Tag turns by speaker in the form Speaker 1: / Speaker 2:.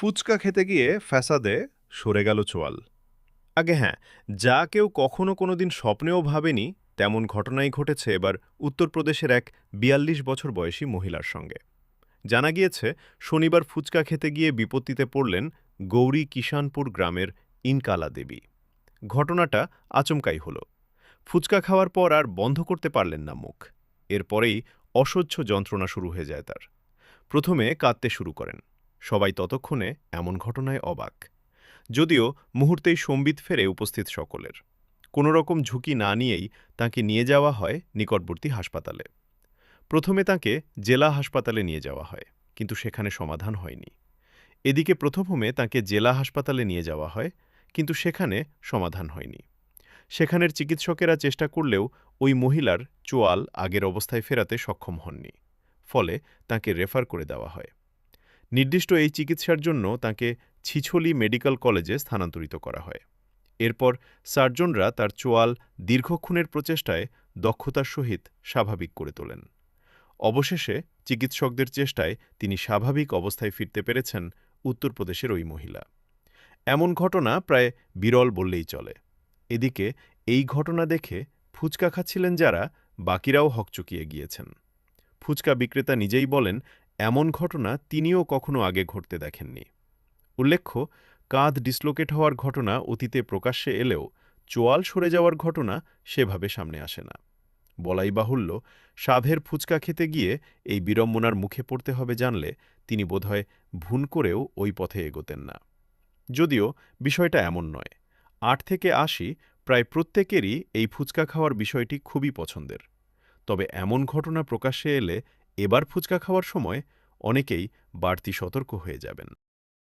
Speaker 1: ফুচকা খেতে গিয়ে ফ্যাসাদে সরে গেল চোয়াল। আগে হ্যাঁ, যা কেউ কখনো কোনোদিন স্বপ্নেও ভাবেনি তেমন ঘটনাই ঘটেছে এবার উত্তরপ্রদেশের এক ৪২ বছর বয়সী মহিলার সঙ্গে। জানা গিয়েছে শনিবার ফুচকা খেতে গিয়ে বিপত্তিতে পড়লেন গৌরী কিষানপুর গ্রামের ইনকালা দেবী। ঘটনাটা আচমকাই হল। ফুচকা খাওয়ার পর আর বন্ধ করতে পারলেন না মুখ। এরপরেই অসহ্য যন্ত্রণা শুরু হয়ে যায় তার। প্রথমে কাঁদতে শুরু করেন। সবাই ততক্ষণে এমন ঘটনায় অবাক। যদিও মুহূর্তেই সম্বিত ফেরে উপস্থিত সকলের। কোনো রকম ঝুঁকি না নিয়েই তাঁকে নিয়ে যাওয়া হয় নিকটবর্তী হাসপাতালে। প্রথমে তাঁকে জেলা হাসপাতালে নিয়ে যাওয়া হয়, কিন্তু সেখানে সমাধান হয়নি। এদিকে প্রথমে তাঁকে জেলা হাসপাতালে নিয়ে যাওয়া হয়, কিন্তু সেখানে সমাধান হয়নি। সেখানের চিকিৎসকেরা চেষ্টা করলেও ওই মহিলার চোয়াল আগের অবস্থায় ফেরাতে সক্ষম হননি। ফলে তাঁকে রেফার করে দেওয়া হয়। নির্দিষ্ট এই চিকিৎসার জন্য তাঁকে ছিছলি মেডিকেল কলেজে স্থানান্তরিত করা হয়। এরপর সার্জনরা তার চোয়াল দীর্ঘক্ষণের প্রচেষ্টায় দক্ষতার সহিত স্বাভাবিক করে তোলেন। অবশেষে চিকিৎসকদের চেষ্টায় তিনি স্বাভাবিক অবস্থায় ফিরতে পেরেছেন উত্তরপ্রদেশের ওই মহিলা। এমন ঘটনা প্রায় বিরল বললেই চলে। এদিকে এই ঘটনা দেখে ফুচকা খাচ্ছিলেন যারা, বাকিরাও হকচকিয়ে গিয়েছেন। ফুচকা বিক্রেতা নিজেই বলেন, এমন ঘটনা তিনিও কখনো আগে ঘটতে দেখেননি। উল্লেখ্য, কাঁধ ডিসলোকেট হওয়ার ঘটনা অতীতে প্রকাশ্যে এলেও চোয়াল সরে যাওয়ার ঘটনা সেভাবে সামনে আসে না। বলাই বাহুল্য, সাধের ফুচকা খেতে গিয়ে এই বিড়ম্বনার মুখে পড়তে হবে জানলে তিনি বোধহয় ভুল করেও ওই পথে এগোতেন না। যদিও বিষয়টা এমন নয়। ৮ থেকে ৮০ প্রায় প্রত্যেকেরই এই ফুচকা খাওয়ার বিষয়টি খুবই পছন্দের। তবে এমন ঘটনা প্রকাশ্যে এলে এবার ফুচকা খাওয়ার সময় অনেকেই বাড়তি সতর্ক হয়ে যাবেন।